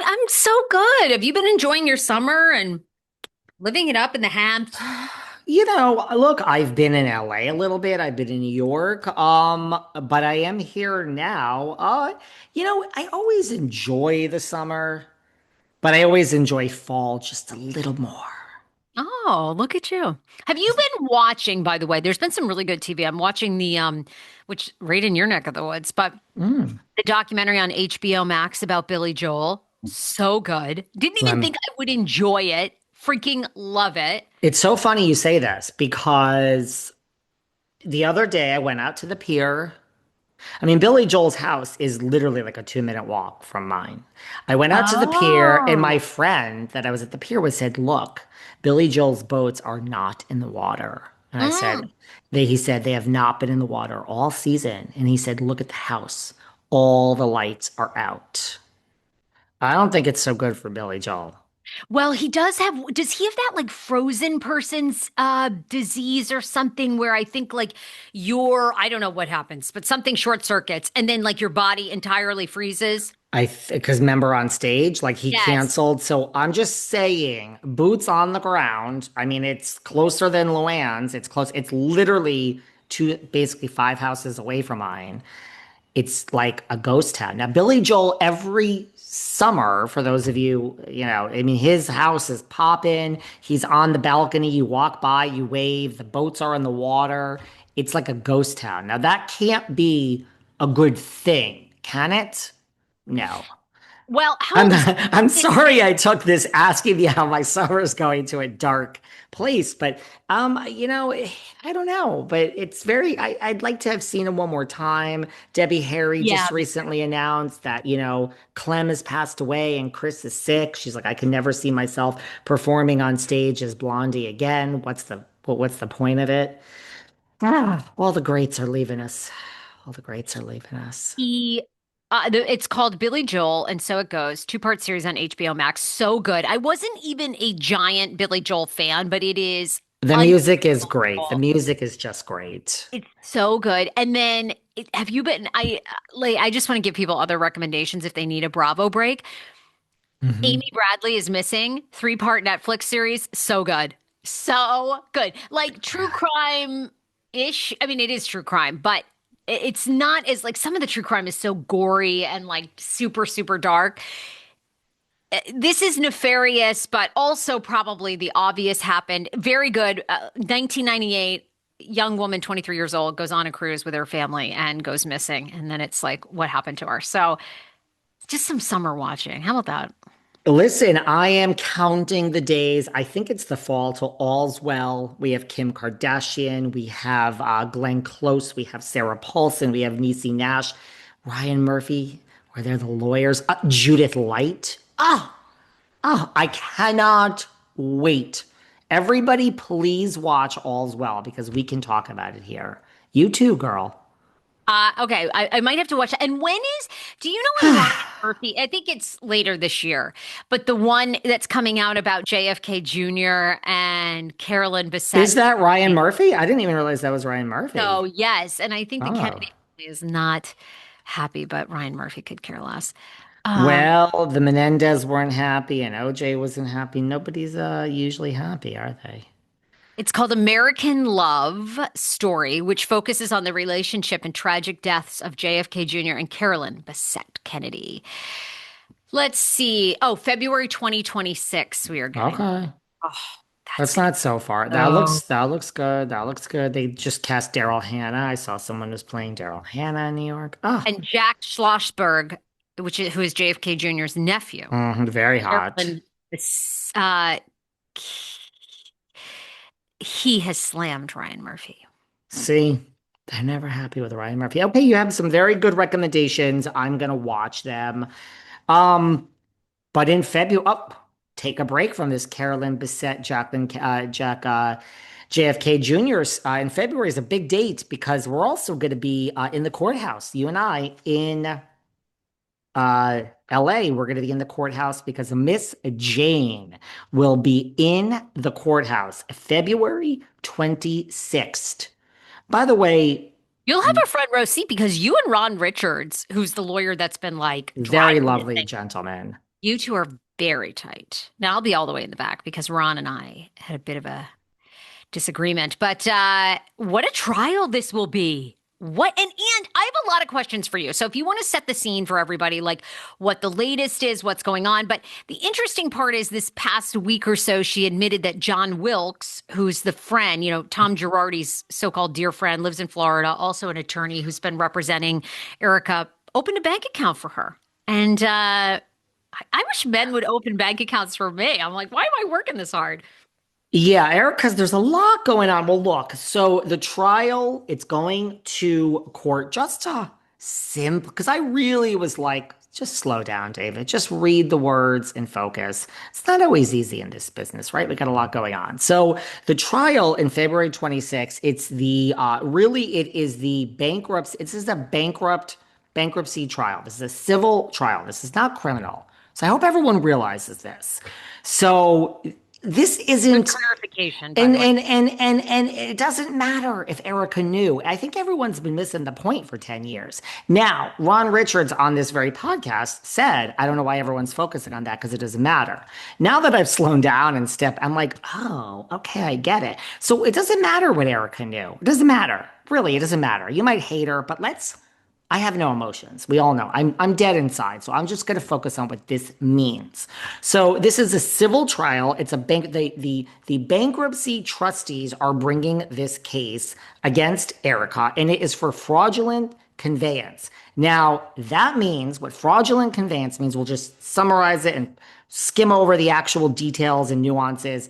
I'm so good. Have you been enjoying your summer and living it up in the Hamptons? Look, I've been in LA a little bit. I've been in New York. But I am here now. I always enjoy the summer, but I always enjoy fall just a little more. Oh, look at you. Have you been watching, by the way? There's been some really good TV. I'm watching which right in your neck of the woods, but Mm. the documentary on HBO Max about Billy Joel. So good. Didn't even Um, think I would enjoy it. Freaking love it. it's so funny you say this because the other day I went out to the pier. I mean, Billy Joel's house is literally like a 2-minute walk from mine. I went out to the pier, and my Oh. friend that I was at the pier with said, "Look, Billy Joel's boats are not in the water." And I said, Mm. he said they have not been in the water all season. And he said, "Look at the house. All the lights are out." I don't think it's so good for Billy Joel. Well, does he have that like frozen person's disease or something where I think like I don't know what happens, but something short circuits and then like your body entirely freezes? Because remember on stage, like he Yes. canceled. So I'm just saying, boots on the ground. I mean, it's closer than Luann's. It's close. It's literally basically 5 houses away from mine. It's like a ghost town. Now, Billy Joel, every summer, for those of you, I mean, his house is popping. He's on the balcony. You walk by, you wave. The boats are in the water. It's like a ghost town. Now, that can't be a good thing, can it? No. Well, how I'm old is I'm it? sorry I took this asking me how my summer is going to a dark place, but I don't know, but it's I'd like to have seen him one more time. Debbie Harry Yeah, just recently announced that, Clem has passed away and Chris is sick. She's like, I can never see myself performing on stage as Blondie again. What's the point of it? All the greats are leaving us. All the greats are leaving us. it's called Billy Joel, and so it goes. Two-part series on HBO Max. So good. I wasn't even a giant Billy Joel fan, but it is The music is great. The unbelievable. music is just great. It's so good. And then have you been I just want to give people other recommendations if they need a Bravo break. Hmm. Amy Bradley is missing. Three-part Netflix series. So good. So good. Like true crime-ish. I mean, it is true crime, but it's not as like some of the true crime is so gory and like super, super dark. This is nefarious, but also probably the obvious happened. Very good. 1998, young woman, 23 years old, goes on a cruise with her family and goes missing. And then it's like, what happened to her? So just some summer watching. How about that? Listen, I am counting the days. I think it's the fall till all's well. We have Kim Kardashian, we have Glenn Close, we have Sarah Paulson, we have Niecy Nash, Ryan Murphy, where they're the lawyers, Judith Light. I cannot wait. Everybody, please watch All's Well because we can talk about it here. You too, girl. Okay, I might have to watch it. And do you know when Ryan Murphy, I think it's later this year, but the one that's coming out about JFK Jr. and Carolyn Bessette. Is that Ryan Murphy? I didn't even realize that was Ryan So, Murphy. yes, and I think the Oh. Kennedy family is not happy, but Ryan Murphy could care less. Um, Well, the Menendez weren't happy and OJ wasn't happy. Nobody's usually happy, are they? it's called American Love Story, which focuses on the relationship and tragic deaths of JFK Jr. and Carolyn Bessette Kennedy. Let's see. Oh, February 2026, we are getting. Okay. Oh, that's That's gonna not so far. go. That looks good. That looks good. They just cast Daryl Hannah. I saw someone was playing Daryl Hannah in New York. Oh, And Jack Schlossberg, who is JFK Jr.'s nephew. very hot. Carolyn, uh, he has slammed Ryan Murphy. See, they're never happy with Ryan Murphy. Okay, you have some very good recommendations. I'm gonna watch them. Um, but in February, take a break from this Carolyn Bessette, JFK Jr. In February is a big date because we're also going to be in the courthouse. You and I in LA. We're going to be in the courthouse because Miss Jane will be in the courthouse February 26th. By the way, You'll have a front row seat because you and Ron Richards, who's the lawyer that's been like very driving this lovely thing. gentleman. You two are very tight. Now I'll be all the way in the back because Ron and I had a bit of a disagreement. But what a trial this will be. What and I have a lot of questions for you. So if you want to set the scene for everybody, like what the latest is, what's going on. But the interesting part is this past week or so, she admitted that John Wilkes, who's the friend, Tom Girardi's so-called dear friend, lives in Florida, also an attorney who's been representing Erika, opened a bank account for her. And I wish men would open bank accounts for me. I'm like, why am I working this hard? Yeah, Eric, because there's a lot going on. Well, look, so the trial, it's going to court just to simple, because I really was like, just slow down, David. Just read the words and focus. It's not always easy in this business, right? We got a lot going on. So the trial in February 26th, it's really, it is the bankruptcy. This is a bankruptcy trial. This is a civil trial. This is not criminal. So I hope everyone realizes this. So this Good isn't clarification, by and the way. it doesn't matter if Erica knew. I think everyone's been missing the point for 10 years. Now, Ron Richards on this very podcast said, I don't know why everyone's focusing on that because it doesn't matter. Now that I've slowed down and stepped, I'm like, oh, okay, I get it. So it doesn't matter what Erica knew. It doesn't matter. Really, it doesn't matter. You might hate her, but I have no emotions. We all know. I'm dead inside. So I'm just going to focus on what this means. So this is a civil trial. It's a bank. The bankruptcy trustees are bringing this case against Erica, and it is for fraudulent conveyance. Now that means what fraudulent conveyance means. We'll just summarize it and skim over the actual details and nuances.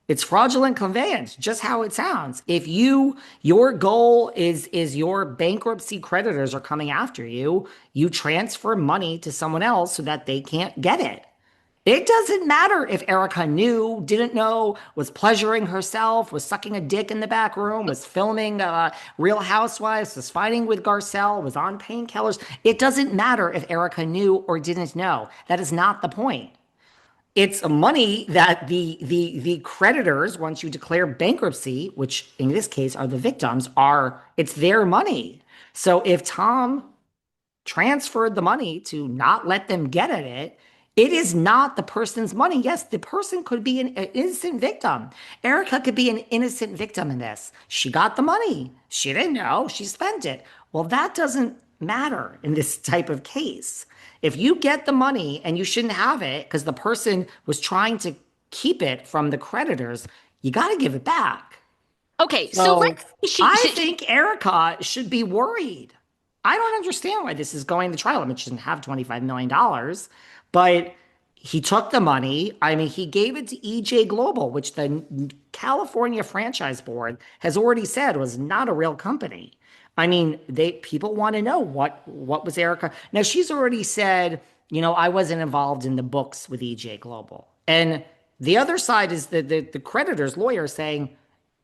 It's fraudulent conveyance, just how it sounds. If your goal is your bankruptcy creditors are coming after you, you transfer money to someone else so that they can't get it. It doesn't matter if Erica knew, didn't know, was pleasuring herself, was sucking a dick in the back room, was filming Real Housewives, was fighting with Garcelle, was on painkillers. It doesn't matter if Erica knew or didn't know. That is not the point. It's money that the creditors, once you declare bankruptcy, which in this case are the victims, it's their money. So if Tom transferred the money to not let them get at it, it is not the person's money. Yes, the person could be an innocent victim. Erica could be an innocent victim in this. She got the money. She didn't know. She spent it. Well, that doesn't matter in this type of case. If you get the money and you shouldn't have it because the person was trying to keep it from the creditors, you got to give it back. Okay, so So let's I think Erica should be worried. I don't understand why this is going to trial. I mean, she doesn't have $25 million, but he took the money. I mean, he gave it to EJ Global, which the California Franchise Board has already said was not a real company. I mean, people want to know what was Erica. Now she's already said, I wasn't involved in the books with EJ Global. And the other side is the creditor's lawyer saying,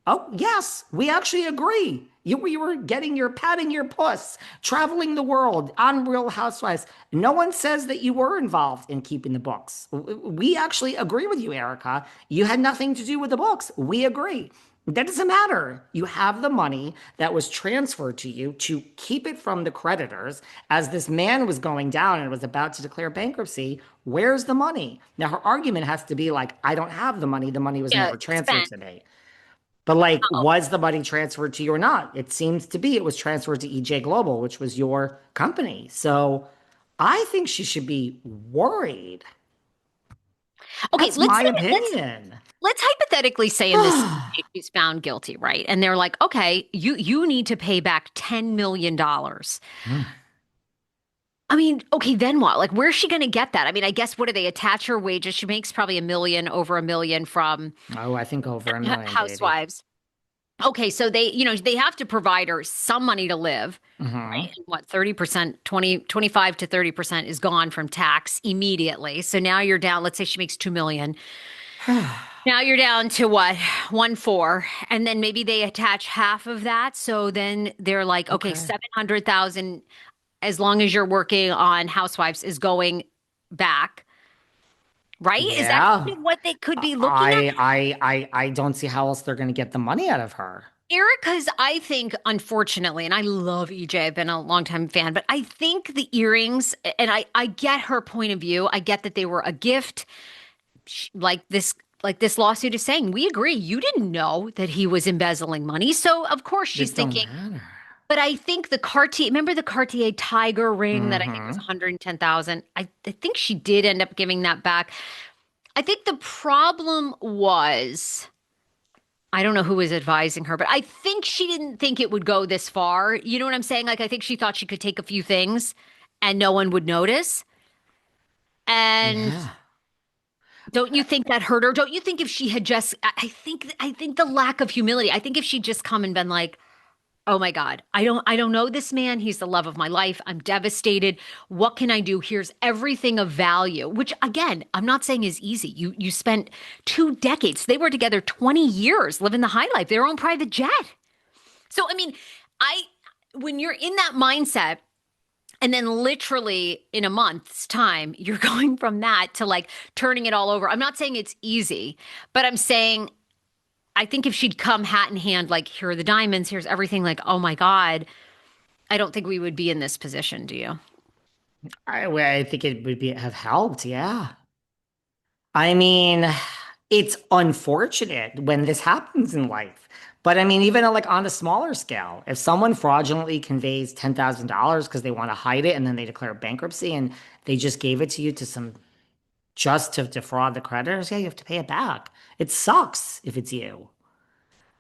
oh, yes, we actually agree. You were patting your puss, traveling the world on Real Housewives. No one says that you were involved in keeping the books. We actually agree with you, Erica. You had nothing to do with the books. We agree. That doesn't matter. You have the money that was transferred to you to keep it from the creditors. As this man was going down and was about to declare bankruptcy, where's the money? Now, her argument has to be like, I don't have the money. The money was never transferred spend. to me. But was the money transferred to you or not? It seems to be it was transferred to EJ Global, which was your company. So I think she should be worried. Okay, That's my opinion. let's hypothetically say in this she's found guilty, right? And they're like, okay, you need to pay back $10 million. I mean, okay, then what? Like, where's she going to get that? I mean, I guess what do they attach her wages? She makes probably over a million from Oh, I think over a million, baby. Housewives. Okay, so they have to provide her some money to live, Hmm. right? And what, 30%, 25 to 30% is gone from tax immediately. So now you're down, let's say she makes 2 million. Now you're down to what? 1.4. And then maybe they attach half of that. So then they're like, okay, Okay. 700,000 as long as you're working on Housewives is going back, right? Is that Yeah. kind of what they could be looking at? I don't see how else they're going to get the money out of her. Erica's, I think, unfortunately, and I love EJ, I've been a longtime fan, but I think the earrings, and I get her point of view. I get that they were a gift. Like this lawsuit is saying, we agree. You didn't know that he was embezzling money. So of course she's This don't thinking, matter. but I think the Cartier, remember the Cartier Tiger ring that I think was Mm-hmm. 110,000? I think she did end up giving that back. I think the problem was I don't know who was advising her, but I think she didn't think it would go this far. You know what I'm saying? Like, I think she thought she could take a few things and no one would notice. And Yeah. don't you think that hurt her? Don't you think if she had just, I think the lack of humility, I think if she'd just come and been like, oh my God, I don't know this man. He's the love of my life. I'm devastated. What can I do? Here's everything of value, which again, I'm not saying is easy. You spent 2 decades. They were together 20 years, living the high life, their own private jet. So I mean, I when you're in that mindset, and then literally in a month's time, you're going from that to like turning it all over. I'm not saying it's easy, but I'm saying I think if she'd come hat in hand, like, here are the diamonds, here's everything, like, oh my God, I don't think we would be in this position, do you? Well, I think it would have helped. Yeah. I mean, it's unfortunate when this happens in life. But I mean, even like on a smaller scale, if someone fraudulently conveys $10,000 because they want to hide it and then they declare bankruptcy and they just gave it to you to some just to defraud the creditors, yeah, you have to pay it back. It sucks if it's you,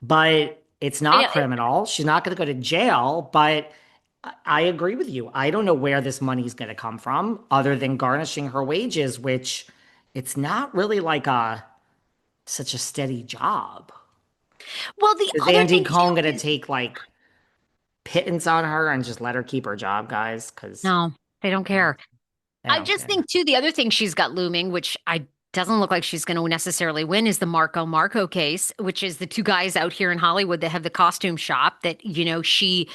but it's I not know. criminal. She's not going to go to jail, but I agree with you. I don't know where this money is going to come from other than garnishing her wages, which it's not really like a such a steady job. Well, the Is other Andy thing Cohen too going to is take like pittance on her and just let her keep her job, guys? Because no, they don't they care. I don't just care. think too, the other thing she's got looming, which I doesn't look like she's going to necessarily win, is the Marco case, which is the two guys out here in Hollywood that have the costume shop that, she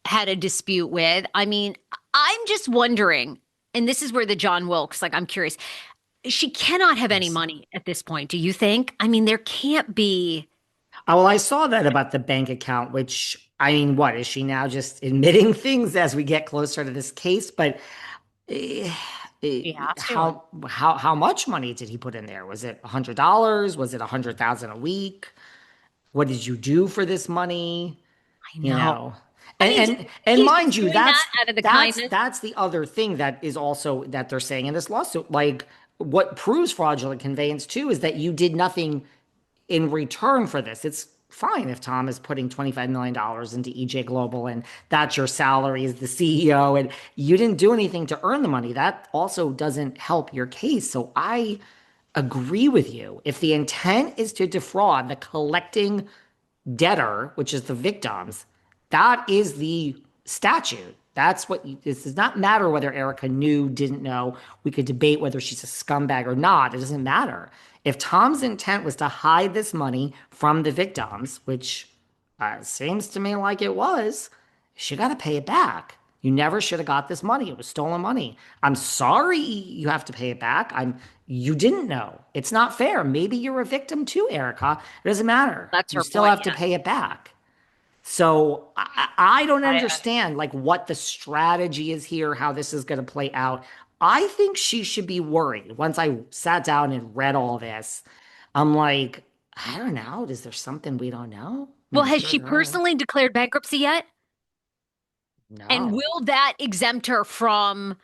had a dispute with. I mean, I'm just wondering, and this is where the John Wilkes, like, I'm curious. She cannot have any Yes. money at this point, do you think? I mean, there can't be. Oh, well, I saw that about the bank account, which I mean, what is she now just admitting things as we get closer to this case? But eh, She has to. how much money did he put in there? Was it $100? Was it 100,000 a week? What did you do for this money? I You know. know, I and mean, do you think and he's mind just you, doing that out of the kindness? that's the other thing that is also that they're saying in this lawsuit. Like what proves fraudulent conveyance too is that you did nothing in return for this. It's fine if Tom is putting $25 million into EJ Global and that's your salary as the CEO and you didn't do anything to earn the money. That also doesn't help your case. So I agree with you. If the intent is to defraud the collecting debtor, which is the victims, that is the statute. That's what this does not matter whether Erika knew, didn't know. We could debate whether she's a scumbag or not. It doesn't matter. If Tom's intent was to hide this money from the victims, which seems to me like it was, she got to pay it back. You never should have got this money. It was stolen money. I'm sorry you have to pay it back. You didn't know. It's not fair. Maybe you're a victim too, Erica. It doesn't matter. That's You her still point. have to Yeah. pay it back. So I don't I understand like what the strategy is here, how this is going to play out. I think she should be worried. Once I sat down and read all this, I'm like, I don't know. Is there something we don't know? I mean, Well, I'm has sure she there is. personally declared bankruptcy yet? And No. will that exempt her from,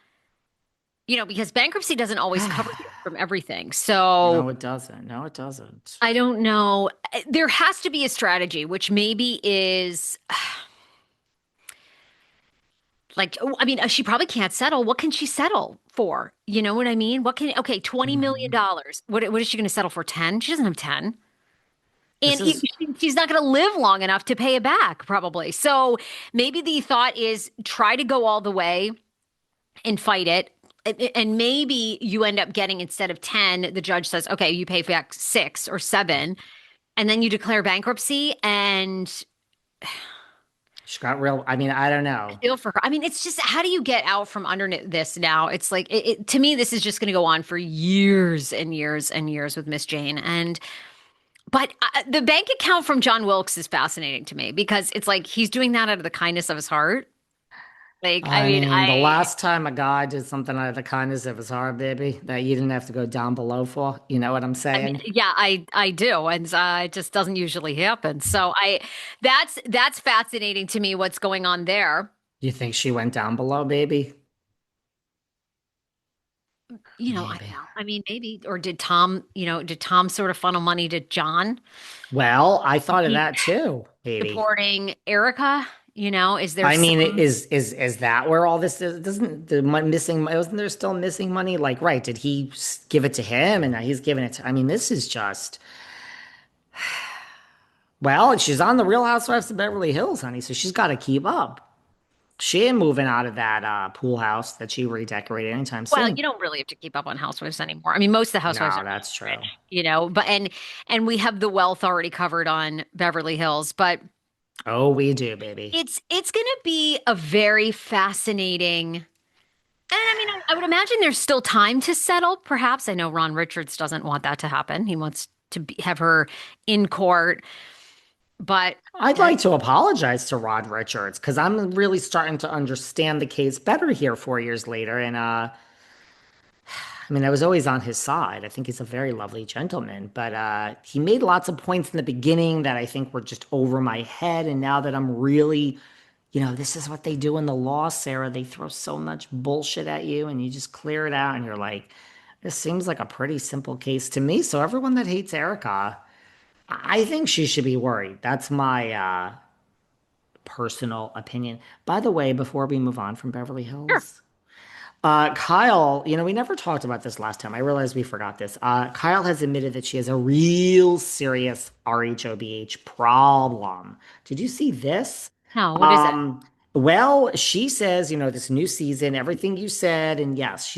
because bankruptcy doesn't always cover you from everything. So No, it doesn't. No, it doesn't. I don't know. There has to be a strategy, which maybe is like, oh, I mean, she probably can't settle. What can she settle for? You know what I mean? Okay, $20 million. Mhm. dollars. What is she going to settle for? 10? She doesn't have 10. This And is she's not going to live long enough to pay it back, probably. So maybe the thought is try to go all the way and fight it. And maybe you end up getting, instead of 10, the judge says, okay, you pay back 6 or 7, and then you declare bankruptcy and she got real. I mean, I don't know. feel for her. I mean, it's just, how do you get out from under this now? It's like, to me, this is just going to go on for years and years and years with Miss Jane. And But the bank account from John Wilkes is fascinating to me because it's like he's doing that out of the kindness of his heart. Like, I I mean, mean, the last time a guy did something out of the kindness of his heart, baby, that you didn't have to go down below for, you know what I'm I mean, saying? yeah, I do, and it just doesn't usually happen. So that's fascinating to me. What's going on there? You think she went down below, baby? I don't Maybe. know. I mean, maybe, or did Tom? Did Tom sort of funnel money to John? Well, I thought of He that too, baby. supporting Erica? Is there I mean, some? is that where all this is? Doesn't the missing? Wasn't there still missing money? Like, right? Did he give it to him, and now he's giving it to? I mean, this is just. Well, she's on the Real Housewives of Beverly Hills, honey, so she's got to keep up. She ain't moving out of that pool house that she redecorated anytime Well, soon. you don't really have to keep up on housewives anymore. I mean, most of the housewives No, are that's really true. rich, but and we have the wealth already covered on Beverly Hills, but Oh, we do, baby. it's going to be a very fascinating. And I mean, I would imagine there's still time to settle. Perhaps I know Ron Richards doesn't want that to happen. He wants to have her in court, but I'd like to apologize to Rod Richards because I'm really starting to understand the case better here 4 years later. And I mean, I was always on his side. I think he's a very lovely gentleman, but he made lots of points in the beginning that I think were just over my head. And now that I'm really, this is what they do in the law, Sarah. They throw so much bullshit at you and you just clear it out and you're like, this seems like a pretty simple case to me. So everyone that hates Erica, I think she should be worried. That's my personal opinion. By the way, before we move on from Beverly sure. Hills, Kyle, we never talked about this last time. I realized we forgot this. Kyle has admitted that she has a real serious RHOBH problem. Did you see this? No, what is it? Um, well, she says, this new season, everything you said, and yes, she's